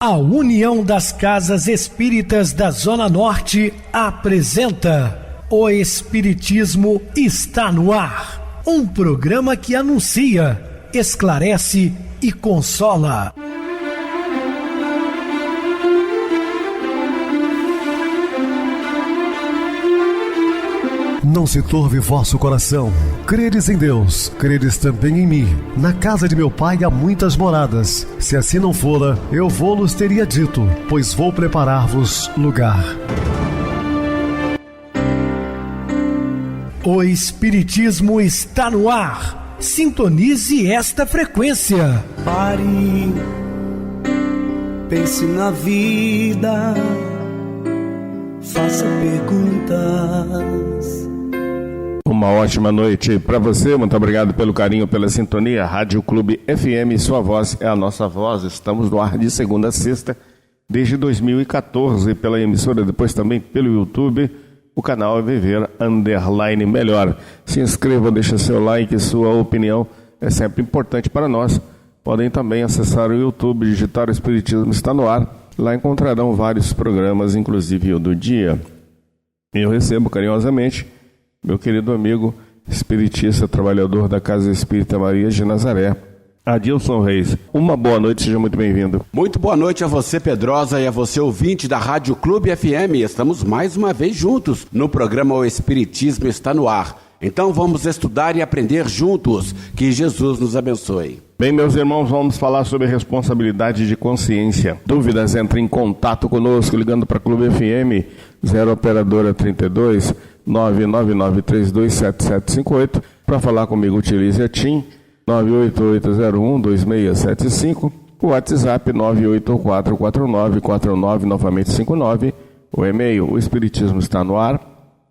A União das Casas Espíritas da Zona Norte apresenta O Espiritismo está no ar, um programa que anuncia, esclarece e consola. Não se turve vosso coração. Credes em Deus, credes também em mim. Na casa de meu pai há muitas moradas. Se assim não fora, eu vou-los teria dito, pois vou preparar-vos lugar. O Espiritismo está no ar. Sintonize esta frequência. Pare, pense na vida, faça perguntas. Uma ótima noite para você, muito obrigado pelo carinho, pela sintonia. Rádio Clube FM, sua voz é a nossa voz. Estamos no ar de segunda a sexta, desde 2014, pela emissora, depois também pelo YouTube, o canal é Viver _ Melhor. Se inscreva, deixa seu like, sua opinião é sempre importante para nós. Podem também acessar o YouTube, digitar o Espiritismo está no ar. Lá encontrarão vários programas, inclusive o do dia. Eu recebo carinhosamente meu querido amigo espiritista, trabalhador da Casa Espírita Maria de Nazaré, Adilson Reis. Uma boa noite, seja muito bem-vindo. Muito boa noite a você, Pedrosa, e a você, ouvinte da Rádio Clube FM. Estamos mais uma vez juntos no programa O Espiritismo está no ar. Então vamos estudar e aprender juntos. Que Jesus nos abençoe. Bem, meus irmãos, vamos falar sobre responsabilidade de consciência. Dúvidas, entre em contato conosco ligando para Clube FM 0 operadora 32 999327758. Para falar comigo, utilize a TIM 988012675, o WhatsApp 9844949, novamente 59, o e-mail, o Espiritismo está no ar,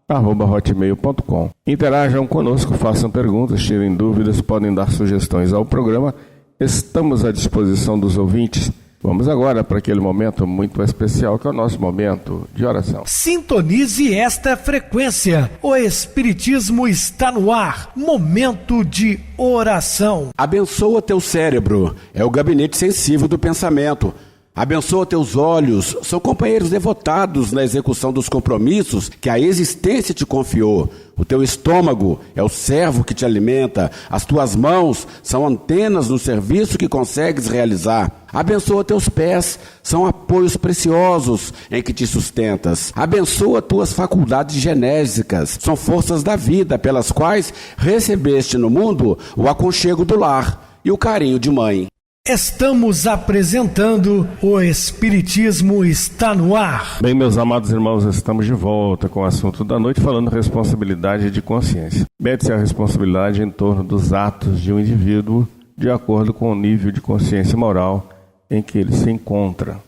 @hotmail.com. Interajam conosco, façam perguntas, tirem dúvidas, podem dar sugestões ao programa. Estamos à disposição dos ouvintes. Vamos agora para aquele momento muito especial que é o nosso momento de oração. Sintonize esta frequência. O Espiritismo está no ar. Momento de oração. Abençoa teu cérebro, é o gabinete sensível do pensamento. Abençoa teus olhos, são companheiros devotados na execução dos compromissos que a existência te confiou. O teu estômago é o servo que te alimenta. As tuas mãos são antenas no serviço que consegues realizar. Abençoa teus pés, são apoios preciosos em que te sustentas. Abençoa tuas faculdades genésicas, são forças da vida pelas quais recebeste no mundo o aconchego do lar e o carinho de mãe. Estamos apresentando O Espiritismo está no ar. Bem, meus amados irmãos, estamos de volta com o assunto da noite, falando responsabilidade de consciência. Mede-se a responsabilidade em torno dos atos de um indivíduo de acordo com o nível de consciência moral em que ele se encontra.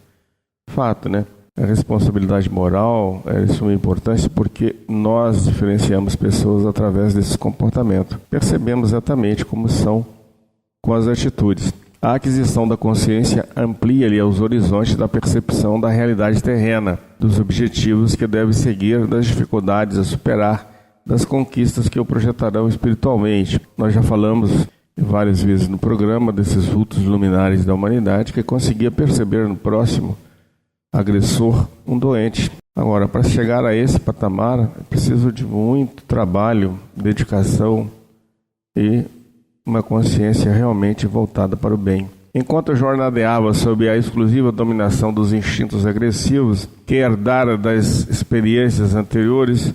Fato, né? A responsabilidade moral é de suma importância porque nós diferenciamos pessoas através desse comportamento. Percebemos exatamente como são com as atitudes. A aquisição da consciência amplia-lhe os horizontes da percepção da realidade terrena, dos objetivos que deve seguir, das dificuldades a superar, das conquistas que o projetarão espiritualmente. Nós já falamos várias vezes no programa desses vultos luminares da humanidade que conseguia perceber no próximo agressor um doente. Agora, para chegar a esse patamar, é preciso de muito trabalho, dedicação e uma consciência realmente voltada para o bem. Enquanto jornadeava sob a exclusiva dominação dos instintos agressivos que herdara das experiências anteriores,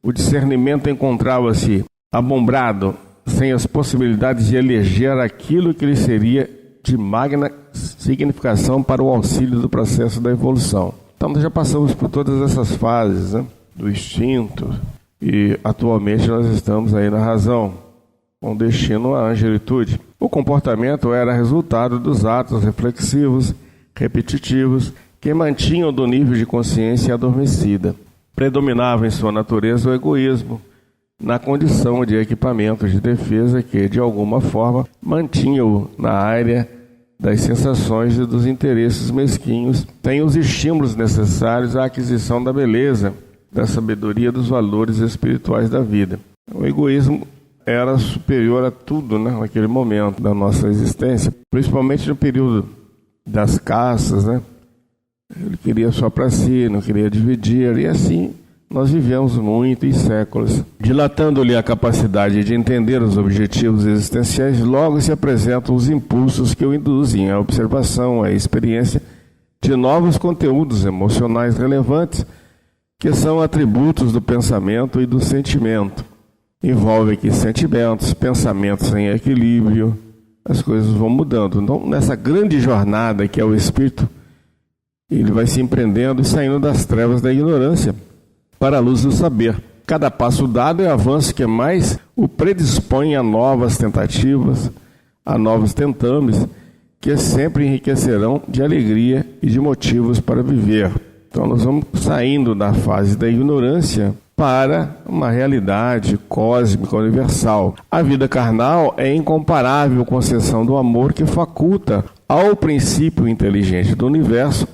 o discernimento encontrava-se abombrado, sem as possibilidades de eleger aquilo que lhe seria de magna significação para o auxílio do processo da evolução. Então nós já passamos por todas essas fases, né, do instinto, e atualmente nós estamos aí na razão, com destino à angelitude. O comportamento era resultado dos atos reflexivos, repetitivos, que mantinham do nível de consciência adormecida. Predominava em sua natureza o egoísmo, na condição de equipamento de defesa que, de alguma forma, mantinha-o na área das sensações e dos interesses mesquinhos, sem os estímulos necessários à aquisição da beleza, da sabedoria dos valores espirituais da vida. O egoísmo era superior a tudo, né, naquele momento da nossa existência, principalmente no período das caças, né, Ele queria só para si, não queria dividir, e assim nós vivemos muitos séculos. Dilatando-lhe a capacidade de entender os objetivos existenciais, logo se apresentam os impulsos que o induzem à observação, à experiência de novos conteúdos emocionais relevantes, que são atributos do pensamento e do sentimento. Envolve aqui sentimentos, pensamentos em equilíbrio, as coisas vão mudando. Então, nessa grande jornada que é o espírito, ele vai se empreendendo e saindo das trevas da ignorância para a luz do saber. Cada passo dado é avanço que mais o predispõe a novas tentativas, a novos tentames, que sempre enriquecerão de alegria e de motivos para viver. Então nós vamos saindo da fase da ignorância para uma realidade cósmica universal. A vida carnal é incomparável com a concessão do amor que faculta ao princípio inteligente do universo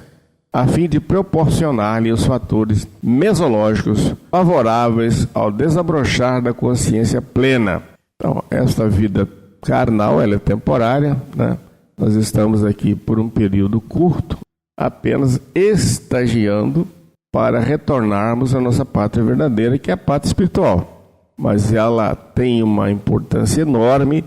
a fim de proporcionar-lhe os fatores mesológicos favoráveis ao desabrochar da consciência plena. Então, esta vida carnal, ela é temporária, né? Nós estamos aqui por um período curto, apenas estagiando para retornarmos à nossa pátria verdadeira, que é a pátria espiritual. Mas ela tem uma importância enorme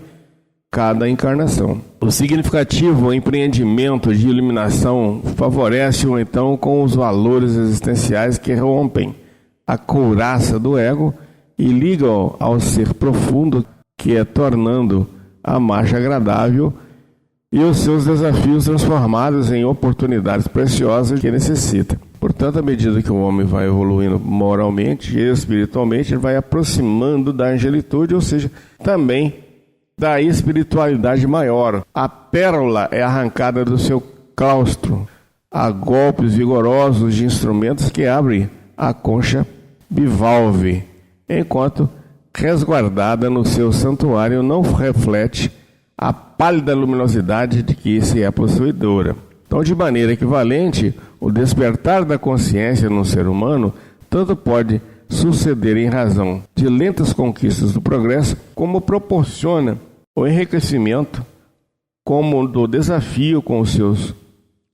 cada encarnação. O significativo empreendimento de iluminação favorece-o então com os valores existenciais que rompem a couraça do ego e ligam ao ser profundo, que é tornando a marcha agradável e os seus desafios transformados em oportunidades preciosas que necessita. Portanto, à medida que o homem vai evoluindo moralmente e espiritualmente, ele vai aproximando da angelitude, ou seja, também da espiritualidade maior. A pérola é arrancada do seu claustro a golpes vigorosos de instrumentos que abrem a concha bivalve, enquanto resguardada no seu santuário não reflete a pálida luminosidade de que se é possuidora. Então, de maneira equivalente, o despertar da consciência no ser humano tanto pode suceder em razão de lentas conquistas do progresso, como proporciona o enriquecimento, como do desafio com os seus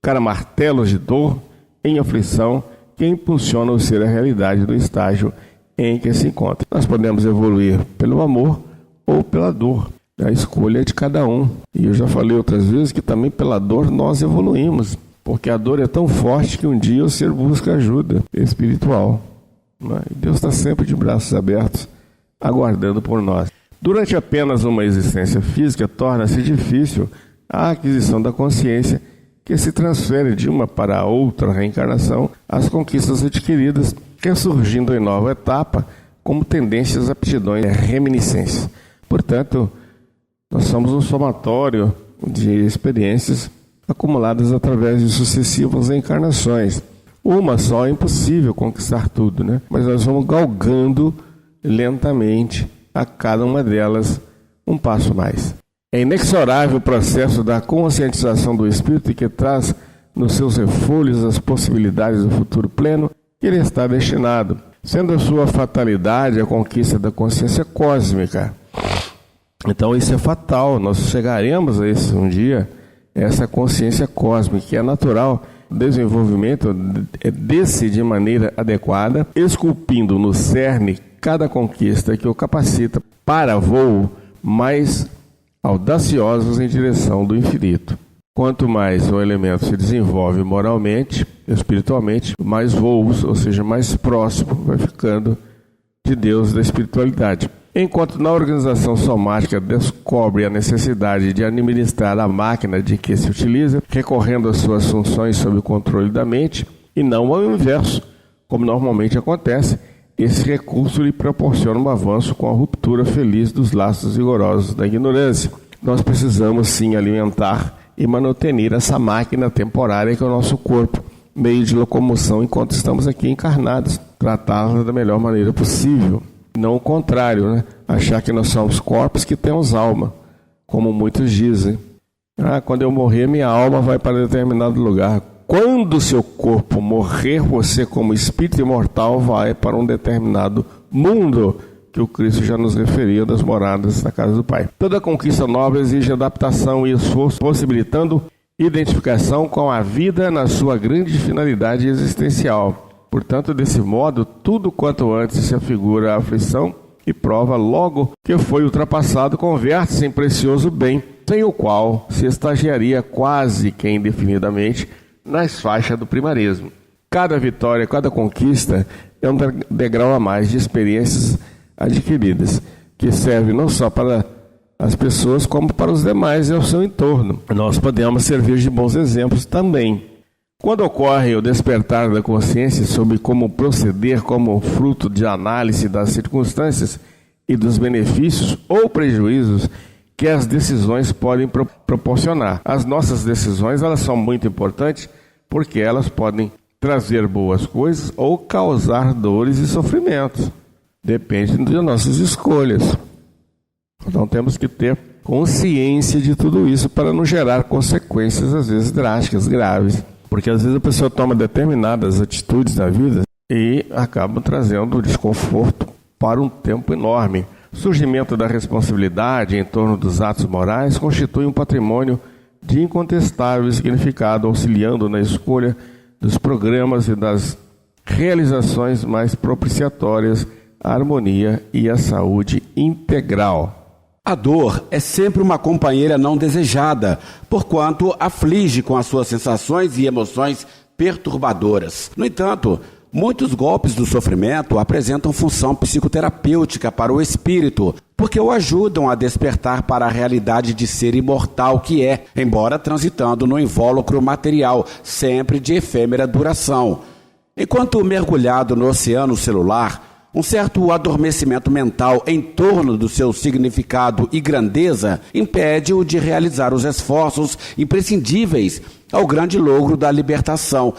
caramartelos de dor em aflição, que impulsiona o ser à realidade do estágio em que se encontra. Nós podemos evoluir pelo amor ou pela dor. A escolha é de cada um. E eu já falei outras vezes que também pela dor nós evoluímos, porque a dor é tão forte que um dia o ser busca ajuda espiritual. E Deus está sempre de braços abertos, aguardando por nós. Durante apenas uma existência física, torna-se difícil a aquisição da consciência, que se transfere de uma para a outra reencarnação, as conquistas adquiridas, ressurgindo em nova etapa, como tendências, aptidões e reminiscências. Portanto, nós somos um somatório de experiências acumuladas através de sucessivas encarnações. Uma só é impossível conquistar tudo, né? Mas nós vamos galgando lentamente a cada uma delas um passo mais. É inexorável o processo da conscientização do espírito que traz nos seus refolhos as possibilidades do futuro pleno que ele está destinado, sendo a sua fatalidade a conquista da consciência cósmica. Então isso é fatal, nós chegaremos a esse um dia, essa consciência cósmica, que é natural. O desenvolvimento desse de maneira adequada, esculpindo no cerne cada conquista que o capacita para voo mais audaciosos em direção do infinito. Quanto mais o elemento se desenvolve moralmente, espiritualmente, mais voos, ou seja, mais próximo vai ficando de Deus, da espiritualidade. Enquanto na organização somática descobre a necessidade de administrar a máquina de que se utiliza, recorrendo às suas funções sob o controle da mente, e não ao inverso, como normalmente acontece, esse recurso lhe proporciona um avanço com a ruptura feliz dos laços rigorosos da ignorância. Nós precisamos sim alimentar e manutenir essa máquina temporária que é o nosso corpo, meio de locomoção enquanto estamos aqui encarnados, tratá-la da melhor maneira possível. Não o contrário, né? Achar que nós somos corpos que temos alma, como muitos dizem. Quando eu morrer, minha alma vai para determinado lugar. Quando o seu corpo morrer, você como espírito imortal vai para um determinado mundo, que o Cristo já nos referiu das moradas da casa do Pai. Toda conquista nova exige adaptação e esforço, possibilitando identificação com a vida na sua grande finalidade existencial. Portanto, desse modo, tudo quanto antes se afigura a aflição e prova logo que foi ultrapassado, converte-se em precioso bem, sem o qual se estagiaria quase que indefinidamente nas faixas do primarismo. Cada vitória, cada conquista é um degrau a mais de experiências adquiridas, que serve não só para as pessoas, como para os demais e ao seu entorno. Nós podemos servir de bons exemplos também. Quando ocorre o despertar da consciência sobre como proceder como fruto de análise das circunstâncias e dos benefícios ou prejuízos que as decisões podem proporcionar. As nossas decisões, elas são muito importantes porque elas podem trazer boas coisas ou causar dores e sofrimentos. Depende de nossas escolhas. Então temos que ter consciência de tudo isso para não gerar consequências, às vezes drásticas, graves. Porque às vezes a pessoa toma determinadas atitudes na vida e acaba trazendo desconforto para um tempo enorme. O surgimento da responsabilidade em torno dos atos morais constitui um patrimônio de incontestável significado, auxiliando na escolha dos programas e das realizações mais propiciatórias à harmonia e à saúde integral. A dor é sempre uma companheira não desejada, porquanto aflige com as suas sensações e emoções perturbadoras. No entanto, muitos golpes do sofrimento apresentam função psicoterapêutica para o espírito, porque o ajudam a despertar para a realidade de ser imortal que é, embora transitando no invólucro material, sempre de efêmera duração. Enquanto mergulhado no oceano celular, um certo adormecimento mental em torno do seu significado e grandeza impede-o de realizar os esforços imprescindíveis ao grande logro da libertação.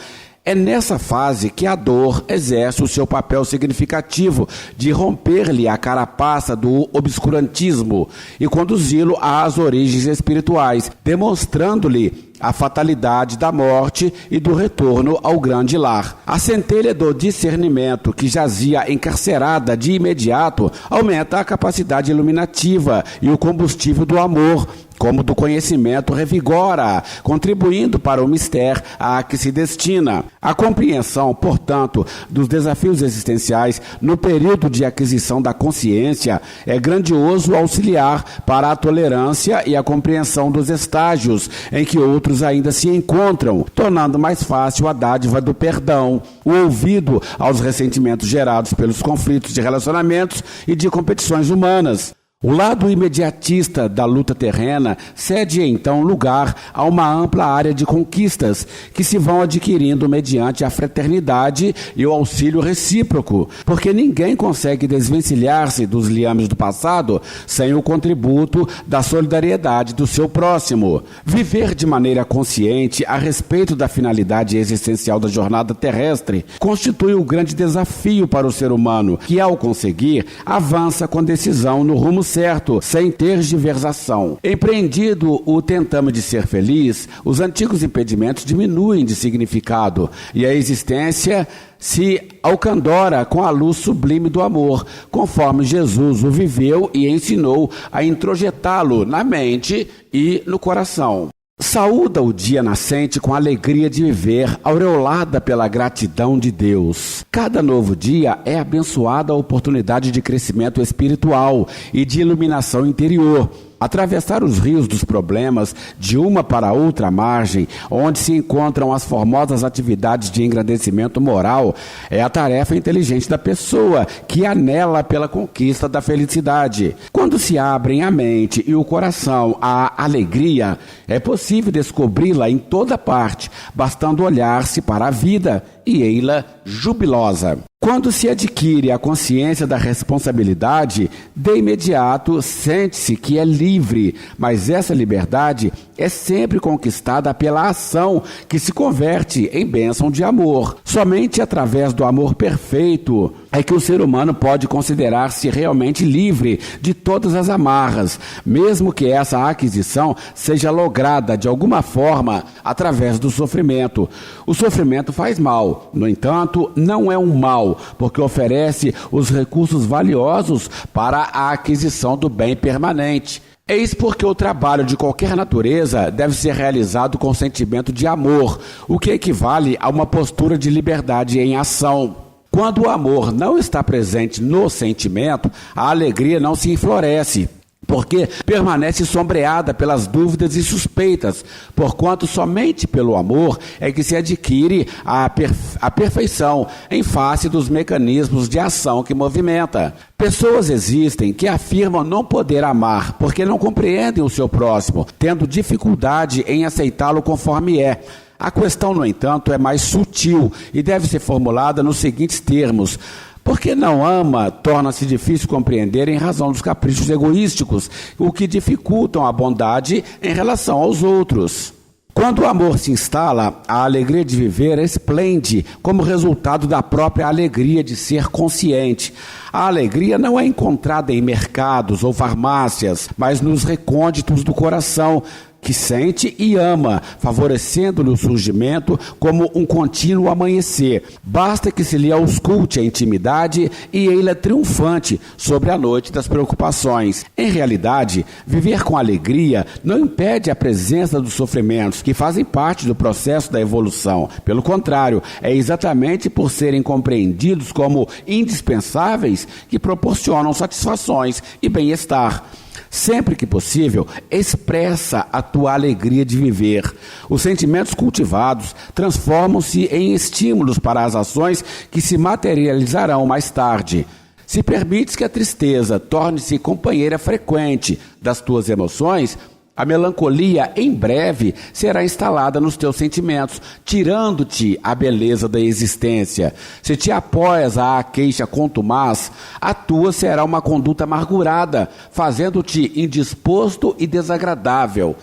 É nessa fase que a dor exerce o seu papel significativo de romper-lhe a carapaça do obscurantismo e conduzi-lo às origens espirituais, demonstrando-lhe a fatalidade da morte e do retorno ao grande lar. A centelha do discernimento, que jazia encarcerada de imediato, aumenta a capacidade iluminativa e o combustível do amor, como do conhecimento, revigora, contribuindo para o mistério a que se destina. A compreensão, portanto, dos desafios existenciais no período de aquisição da consciência é grandioso auxiliar para a tolerância e a compreensão dos estágios em que outros ainda se encontram, tornando mais fácil a dádiva do perdão, o ouvido aos ressentimentos gerados pelos conflitos de relacionamentos e de competições humanas. O lado imediatista da luta terrena cede então lugar a uma ampla área de conquistas que se vão adquirindo mediante a fraternidade e o auxílio recíproco, porque ninguém consegue desvencilhar-se dos liames do passado sem o contributo da solidariedade do seu próximo. Viver de maneira consciente a respeito da finalidade existencial da jornada terrestre constitui um grande desafio para o ser humano, que ao conseguir, avança com decisão no rumo certo, sem tergiversação. Empreendido o tentame de ser feliz, os antigos impedimentos diminuem de significado e a existência se alcandora com a luz sublime do amor, conforme Jesus o viveu e ensinou a introjetá-lo na mente e no coração. Saúda o dia nascente com a alegria de viver, aureolada pela gratidão de Deus. Cada novo dia é abençoada a oportunidade de crescimento espiritual e de iluminação interior. Atravessar os rios dos problemas de uma para outra margem, onde se encontram as formosas atividades de engrandecimento moral, é a tarefa inteligente da pessoa, que anela pela conquista da felicidade. Quando se abrem a mente e o coração à alegria, é possível descobri-la em toda parte, bastando olhar-se para a vida e ei-la jubilosa. Quando se adquire a consciência da responsabilidade, de imediato sente-se que é livre, mas essa liberdade é sempre conquistada pela ação que se converte em bênção de amor. Somente através do amor perfeito é que o ser humano pode considerar-se realmente livre de todas as amarras, mesmo que essa aquisição seja lograda de alguma forma através do sofrimento. O sofrimento faz mal, no entanto, não é um mal, porque oferece os recursos valiosos para a aquisição do bem permanente. Eis porque o trabalho de qualquer natureza deve ser realizado com sentimento de amor, o que equivale a uma postura de liberdade em ação. Quando o amor não está presente no sentimento, a alegria não se enfloresce, porque permanece sombreada pelas dúvidas e suspeitas, porquanto somente pelo amor é que se adquire a perfeição em face dos mecanismos de ação que movimenta. Pessoas existem que afirmam não poder amar porque não compreendem o seu próximo, tendo dificuldade em aceitá-lo conforme é. A questão, no entanto, é mais sutil e deve ser formulada nos seguintes termos: porque não ama, torna-se difícil compreender em razão dos caprichos egoísticos, o que dificultam a bondade em relação aos outros. Quando o amor se instala, a alegria de viver esplende como resultado da própria alegria de ser consciente. A alegria não é encontrada em mercados ou farmácias, mas nos recônditos do coração, que sente e ama, favorecendo-lhe o surgimento como um contínuo amanhecer. Basta que se lhe ausculte a intimidade e ele é triunfante sobre a noite das preocupações. Em realidade, viver com alegria não impede a presença dos sofrimentos, que fazem parte do processo da evolução. Pelo contrário, é exatamente por serem compreendidos como indispensáveis que proporcionam satisfações e bem-estar. Sempre que possível, expressa a tua alegria de viver. Os sentimentos cultivados transformam-se em estímulos para as ações que se materializarão mais tarde. Se permites que a tristeza torne-se companheira frequente das tuas emoções, a melancolia, em breve, será instalada nos teus sentimentos, tirando-te a beleza da existência. Se te apoias à queixa contumaz, a tua será uma conduta amargurada, fazendo-te indisposto e desagradável.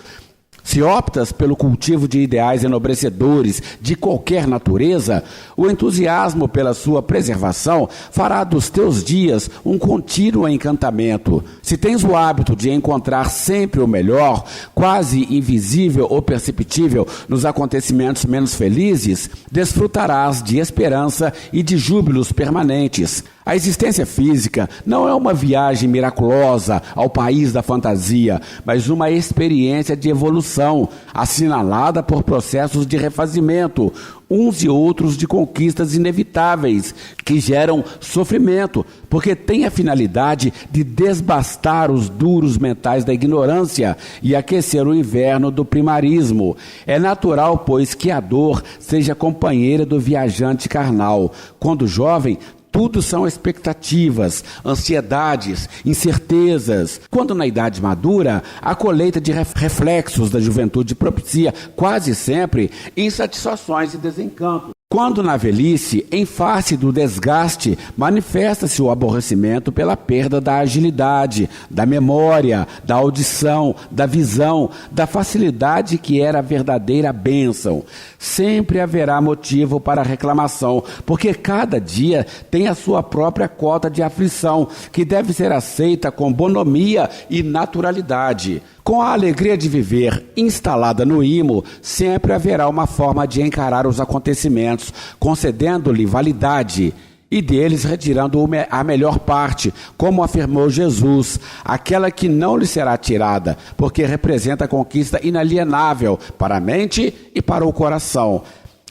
Se optas pelo cultivo de ideais enobrecedores de qualquer natureza, o entusiasmo pela sua preservação fará dos teus dias um contínuo encantamento. Se tens o hábito de encontrar sempre o melhor, quase invisível ou perceptível nos acontecimentos menos felizes, desfrutarás de esperança e de júbilos permanentes. A existência física não é uma viagem miraculosa ao país da fantasia, mas uma experiência de evolução, assinalada por processos de refazimento, uns e outros de conquistas inevitáveis, que geram sofrimento, porque tem a finalidade de desbastar os duros mentais da ignorância e aquecer o inverno do primarismo. É natural, pois, que a dor seja companheira do viajante carnal. Quando jovem, tudo são expectativas, ansiedades, incertezas. Quando na idade madura, a colheita de reflexos da juventude propicia, quase sempre, insatisfações e desencanto. Quando na velhice, em face do desgaste, manifesta-se o aborrecimento pela perda da agilidade, da memória, da audição, da visão, da facilidade que era a verdadeira bênção. Sempre haverá motivo para reclamação, porque cada dia tem a sua própria cota de aflição, que deve ser aceita com bonomia e naturalidade. Com a alegria de viver instalada no imo, sempre haverá uma forma de encarar os acontecimentos, concedendo-lhe validade e deles retirando a melhor parte, como afirmou Jesus, aquela que não lhe será tirada, porque representa a conquista inalienável para a mente e para o coração.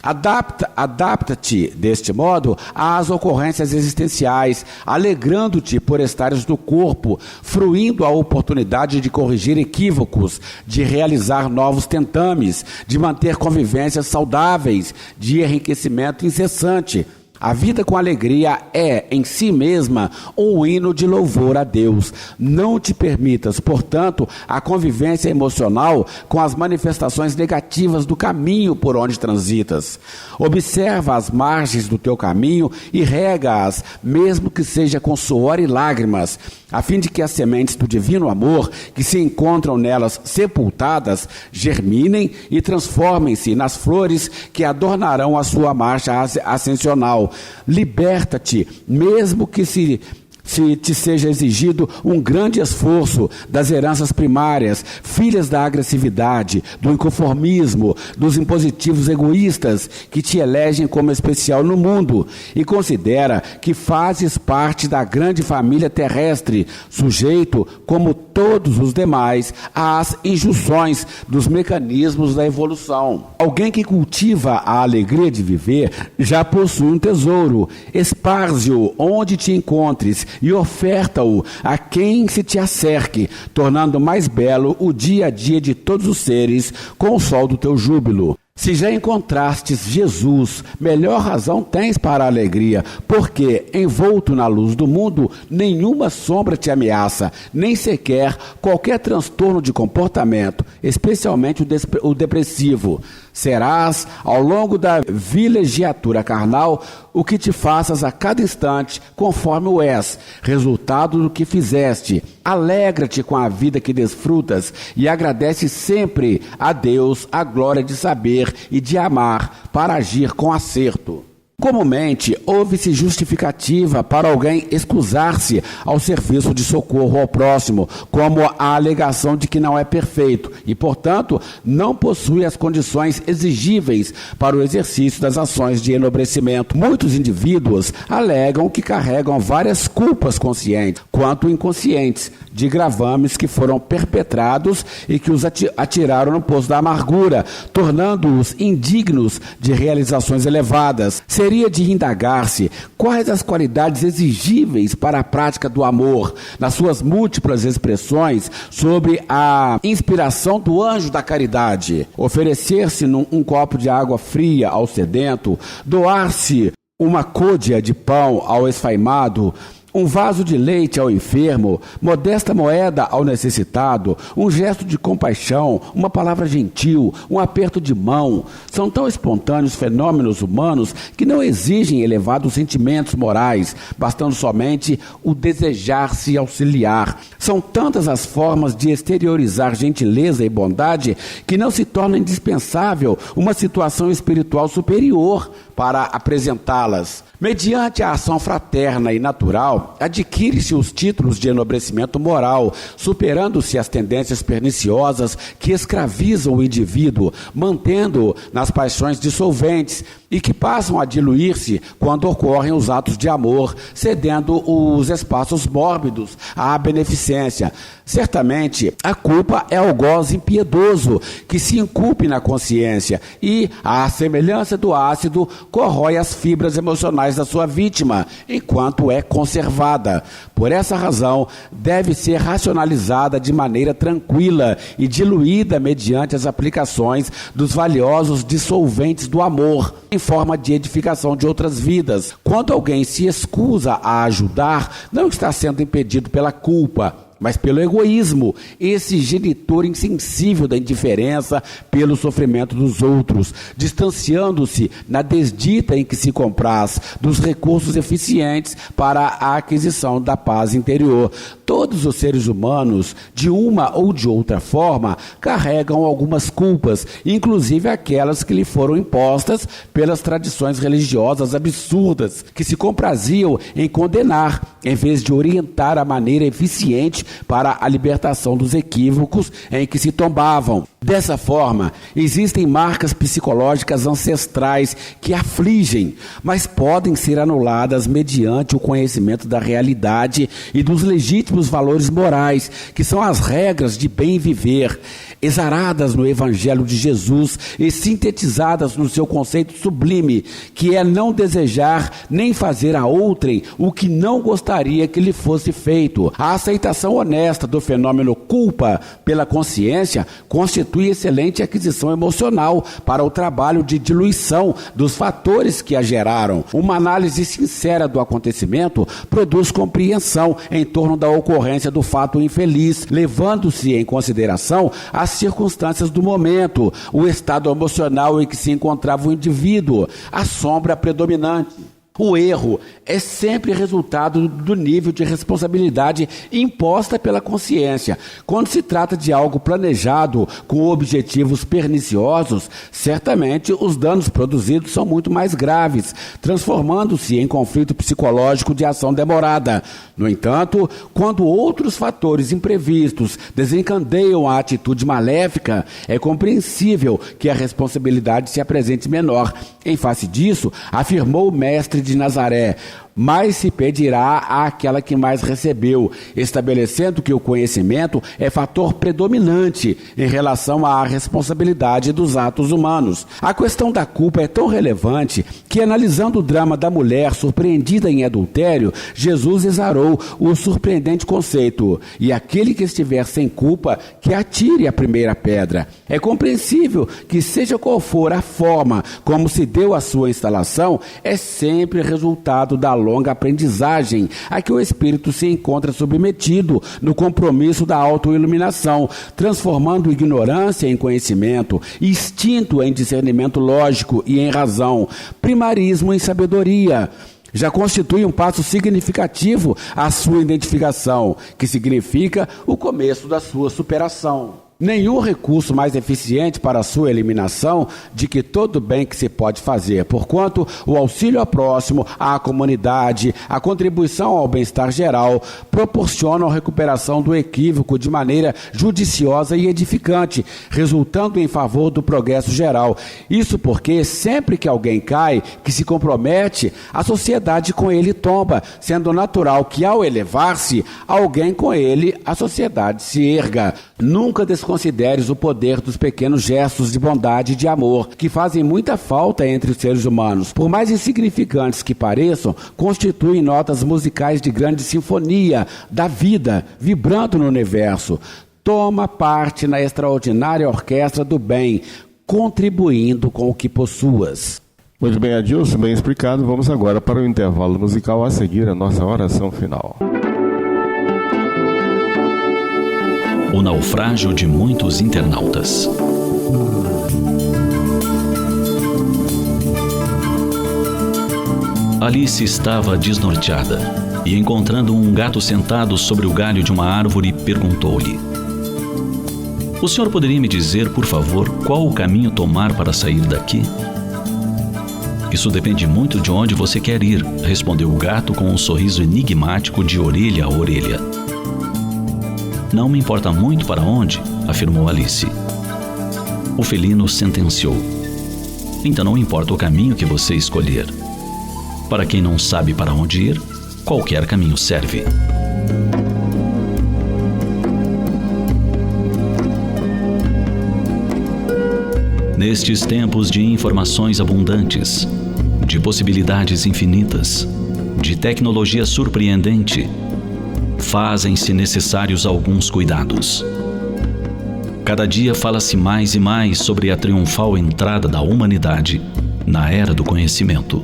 Adapta-te, deste modo, às ocorrências existenciais, alegrando-te por estares do corpo, fruindo a oportunidade de corrigir equívocos, de realizar novos tentames, de manter convivências saudáveis, de enriquecimento incessante. A vida com alegria é, em si mesma, um hino de louvor a Deus. Não te permitas, portanto, a convivência emocional com as manifestações negativas do caminho por onde transitas. Observa as margens do teu caminho e rega-as, mesmo que seja com suor e lágrimas, a fim de que as sementes do divino amor, que se encontram nelas sepultadas, germinem e transformem-se nas flores que adornarão a sua marcha ascensional. Liberta-te, mesmo que se te seja exigido um grande esforço das heranças primárias, filhas da agressividade, do inconformismo, dos impositivos egoístas que te elegem como especial no mundo, e considera que fazes parte da grande família terrestre, sujeito, como todos os demais às injunções dos mecanismos da evolução. Alguém que cultiva a alegria de viver já possui um tesouro. Esparze-o onde te encontres e oferta-o a quem se te acerque, tornando mais belo o dia a dia de todos os seres com o sol do teu júbilo. Se já encontrastes Jesus, melhor razão tens para a alegria, porque, envolto na luz do mundo, nenhuma sombra te ameaça, nem sequer qualquer transtorno de comportamento, especialmente o depressivo. Serás, ao longo da vilegiatura carnal, o que te faças a cada instante, conforme o és, resultado do que fizeste. Alegra-te com a vida que desfrutas e agradece sempre a Deus a glória de saber e de amar para agir com acerto. Comumente, ouve-se justificativa para alguém excusar-se ao serviço de socorro ao próximo, como a alegação de que não é perfeito e, portanto, não possui as condições exigíveis para o exercício das ações de enobrecimento. Muitos indivíduos alegam que carregam várias culpas conscientes, quanto inconscientes, de gravames que foram perpetrados e que os atiraram no poço da amargura, tornando-os indignos de realizações elevadas. Seria de indagar-se quais as qualidades exigíveis para a prática do amor, nas suas múltiplas expressões, sobre a inspiração do anjo da caridade. Oferecer-se um copo de água fria ao sedento, doar-se uma côdea de pão ao esfaimado, um vaso de leite ao enfermo, modesta moeda ao necessitado, um gesto de compaixão, uma palavra gentil, um aperto de mão. São tão espontâneos fenômenos humanos que não exigem elevados sentimentos morais, bastando somente o desejar-se auxiliar. São tantas as formas de exteriorizar gentileza e bondade que não se torna indispensável uma situação espiritual superior para apresentá-las. Mediante a ação fraterna e natural, adquire-se os títulos de enobrecimento moral, superando-se as tendências perniciosas que escravizam o indivíduo, mantendo-o nas paixões dissolventes e que passam a diluir-se quando ocorrem os atos de amor, cedendo os espaços mórbidos à beneficência. Certamente, a culpa é algoz impiedoso que se inculpe na consciência e, à semelhança do ácido, corrói as fibras emocionais da sua vítima, enquanto é conservada. Por essa razão, deve ser racionalizada de maneira tranquila e diluída mediante as aplicações dos valiosos dissolventes do amor, em forma de edificação de outras vidas. Quando alguém se escusa a ajudar, não está sendo impedido pela culpa, mas pelo egoísmo, esse genitor insensível da indiferença pelo sofrimento dos outros, distanciando-se na desdita em que se compraz dos recursos eficientes para a aquisição da paz interior. Todos os seres humanos, de uma ou de outra forma, carregam algumas culpas, inclusive aquelas que lhe foram impostas pelas tradições religiosas absurdas, que se compraziam em condenar, em vez de orientar a maneira eficiente para a libertação dos equívocos em que se tombavam. Dessa forma, existem marcas psicológicas ancestrais que afligem, mas podem ser anuladas mediante o conhecimento da realidade e dos legítimos valores morais, que são as regras de bem viver, exaradas no Evangelho de Jesus e sintetizadas no seu conceito sublime, que é não desejar nem fazer a outrem o que não gostaria que lhe fosse feito. A aceitação honesta do fenômeno culpa pela consciência constitui excelente aquisição emocional para o trabalho de diluição dos fatores que a geraram. Uma análise sincera do acontecimento produz compreensão em torno da ocorrência do fato infeliz, levando-se em consideração as circunstâncias do momento, o estado emocional em que se encontrava o indivíduo, a sombra predominante. O erro é sempre resultado do nível de responsabilidade imposta pela consciência. Quando se trata de algo planejado com objetivos perniciosos, certamente os danos produzidos são muito mais graves, transformando-se em conflito psicológico de ação demorada. No entanto, quando outros fatores imprevistos desencadeiam a atitude maléfica, é compreensível que a responsabilidade se apresente menor. Em face disso, afirmou o mestre de de Nazaré, mais se pedirá àquela que mais recebeu, estabelecendo que o conhecimento é fator predominante em relação à responsabilidade dos atos humanos. A questão da culpa é tão relevante que, analisando o drama da mulher surpreendida em adultério, Jesus exarou o surpreendente conceito: e aquele que estiver sem culpa, que atire a primeira pedra. É compreensível que, seja qual for a forma como se deu a sua instalação, é sempre resultado da longa aprendizagem a que o espírito se encontra submetido no compromisso da autoiluminação, transformando ignorância em conhecimento, instinto em discernimento lógico e em razão, primarismo em sabedoria. Já constitui um passo significativo à sua identificação, que significa o começo da sua superação. Nenhum recurso mais eficiente para a sua eliminação de que todo bem que se pode fazer, porquanto o auxílio ao próximo, à comunidade, a contribuição ao bem-estar geral, proporcionam a recuperação do equívoco de maneira judiciosa e edificante, resultando em favor do progresso geral. Isso porque sempre que alguém cai, que se compromete, a sociedade com ele tomba, sendo natural que, ao elevar-se, alguém com ele, a sociedade se erga. Nunca desconsideres o poder dos pequenos gestos de bondade e de amor, que fazem muita falta entre os seres humanos. Por mais insignificantes que pareçam, constituem notas musicais de grande sinfonia da vida, vibrando no universo. Toma parte na extraordinária orquestra do bem, contribuindo com o que possuas. Muito bem, Adilson, bem explicado. Vamos agora para o intervalo musical, a seguir a nossa oração final. O naufrágio de muitos internautas. Alice estava desnorteada e, encontrando um gato sentado sobre o galho de uma árvore, perguntou-lhe: "O senhor poderia me dizer, por favor, qual o caminho tomar para sair daqui?" "Isso depende muito de onde você quer ir", respondeu o gato com um sorriso enigmático de orelha a orelha. "Não me importa muito para onde", afirmou Alice. O felino sentenciou: "Então não importa o caminho que você escolher. Para quem não sabe para onde ir, qualquer caminho serve." Nestes tempos de informações abundantes, de possibilidades infinitas, de tecnologia surpreendente, fazem-se necessários alguns cuidados. Cada dia fala-se mais e mais sobre a triunfal entrada da humanidade na era do conhecimento.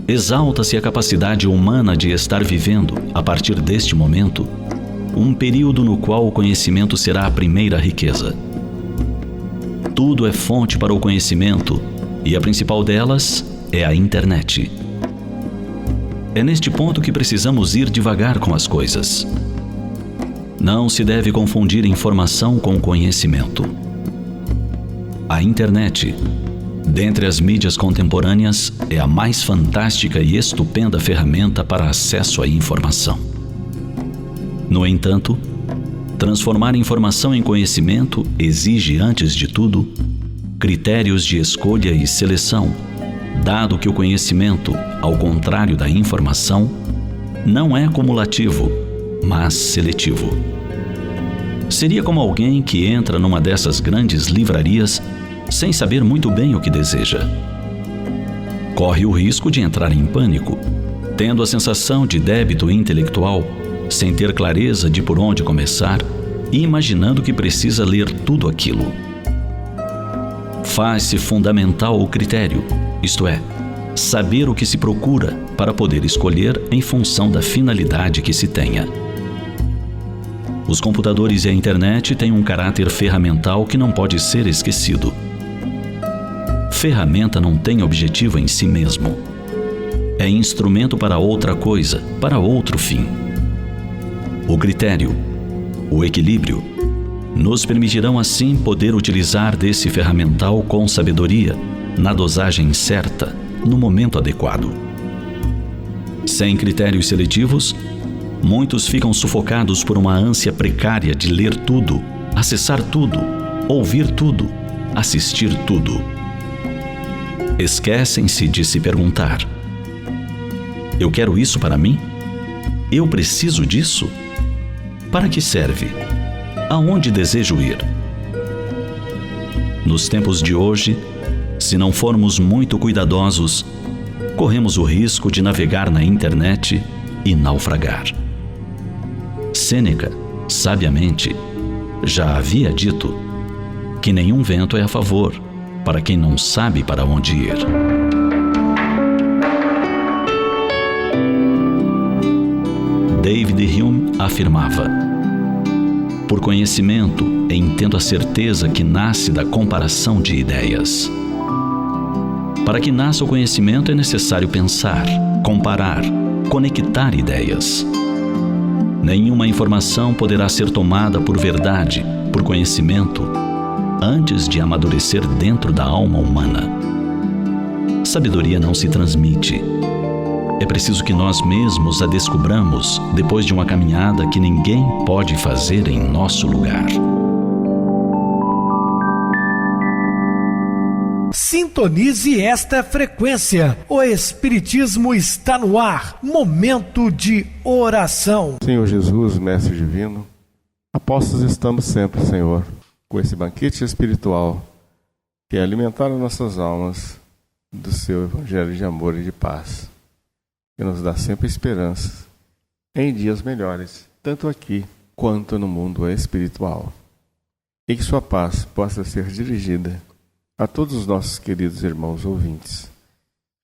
Exalta-se a capacidade humana de estar vivendo, a partir deste momento, um período no qual o conhecimento será a primeira riqueza. Tudo é fonte para o conhecimento e a principal delas é a internet. É neste ponto que precisamos ir devagar com as coisas. Não se deve confundir informação com conhecimento. A internet, dentre as mídias contemporâneas, é a mais fantástica e estupenda ferramenta para acesso à informação. No entanto, transformar informação em conhecimento exige, antes de tudo, critérios de escolha e seleção, dado que o conhecimento, ao contrário da informação, não é cumulativo, mas seletivo. Seria como alguém que entra numa dessas grandes livrarias sem saber muito bem o que deseja. Corre o risco de entrar em pânico, tendo a sensação de débito intelectual, sem ter clareza de por onde começar e imaginando que precisa ler tudo aquilo. Faz-se fundamental o critério, isto é, saber o que se procura para poder escolher em função da finalidade que se tenha. Os computadores e a internet têm um caráter ferramental que não pode ser esquecido. Ferramenta não tem objetivo em si mesmo. É instrumento para outra coisa, para outro fim. O critério, o equilíbrio, nos permitirão assim poder utilizar desse ferramental com sabedoria, na dosagem certa, no momento adequado. Sem critérios seletivos, muitos ficam sufocados por uma ânsia precária de ler tudo, acessar tudo, ouvir tudo, assistir tudo. Esquecem-se de se perguntar: Eu quero isso para mim? Eu preciso disso? Para que serve? Aonde desejo ir? Nos tempos de hoje, se não formos muito cuidadosos, corremos o risco de navegar na internet e naufragar. Sêneca, sabiamente, já havia dito que nenhum vento é a favor para quem não sabe para onde ir. David Hume afirmava: por conhecimento, entendo a certeza que nasce da comparação de ideias. Para que nasça o conhecimento é necessário pensar, comparar, conectar ideias. Nenhuma informação poderá ser tomada por verdade, por conhecimento, antes de amadurecer dentro da alma humana. Sabedoria não se transmite. É preciso que nós mesmos a descubramos depois de uma caminhada que ninguém pode fazer em nosso lugar. Sintonize esta frequência. O Espiritismo está no ar. Momento de oração. Senhor Jesus, Mestre Divino, apostos estamos sempre, Senhor, com esse banquete espiritual que é alimentar as nossas almas do Seu Evangelho de amor e de paz, que nos dá sempre esperanças em dias melhores, tanto aqui quanto no mundo espiritual. E que Sua paz possa ser dirigida a todos os nossos queridos irmãos ouvintes,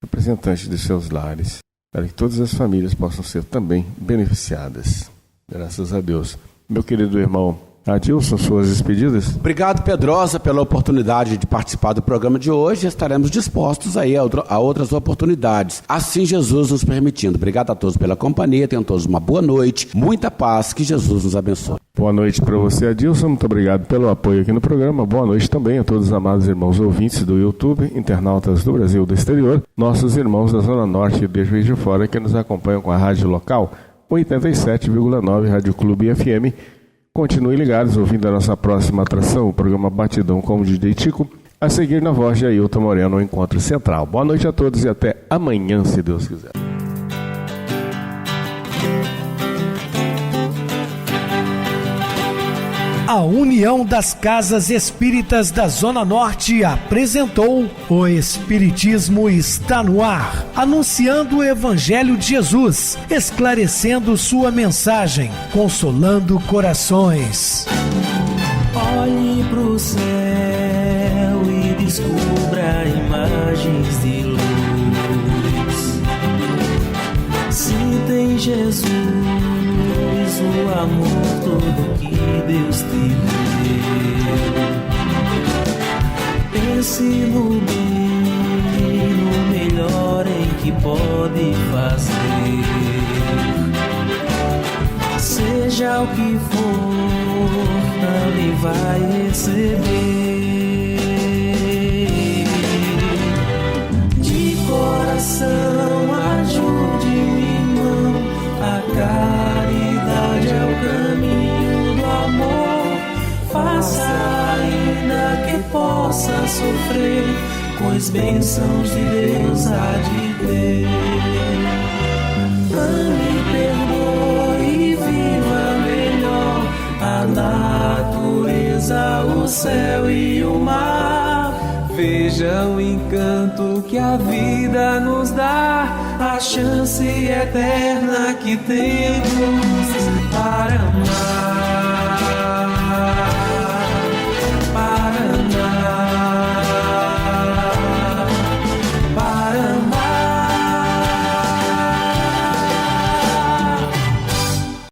representantes de seus lares, para que todas as famílias possam ser também beneficiadas. Graças a Deus. Meu querido irmão Adilson, suas despedidas? Obrigado, Pedrosa, pela oportunidade de participar do programa de hoje. Estaremos dispostos aí a outras oportunidades, assim Jesus nos permitindo. Obrigado a todos pela companhia, tenham todos uma boa noite, muita paz, que Jesus nos abençoe. Boa noite para você, Adilson, muito obrigado pelo apoio aqui no programa. Boa noite também a todos os amados irmãos ouvintes do YouTube, internautas do Brasil e do exterior, nossos irmãos da Zona Norte e de Juiz de Fora que nos acompanham com a rádio local 87,9 Rádio Clube FM. Continuem ligados, ouvindo a nossa próxima atração, o programa Batidão com o DJ Tico, a seguir na voz de Ailton Moreno, o Encontro Central. Boa noite a todos e até amanhã, se Deus quiser. A União das Casas Espíritas da Zona Norte apresentou O Espiritismo está no ar, anunciando o Evangelho de Jesus, esclarecendo sua mensagem, consolando corações. Olhe pro céu e descubra imagens de luz. Se tem Jesus, o amor todo que Deus te deu. Pense no bem, no melhor em que pode fazer. Seja o que for, também vai receber. De coração, ajude-me, irmão, a caridade é o caminho do amor. Faça ainda que possa sofrer, pois bênçãos de Deus há de ter. Ame, perdoe e viva melhor a natureza, o céu e o mar. Veja o encanto que a vida nos dá, a chance eterna que temos para amar.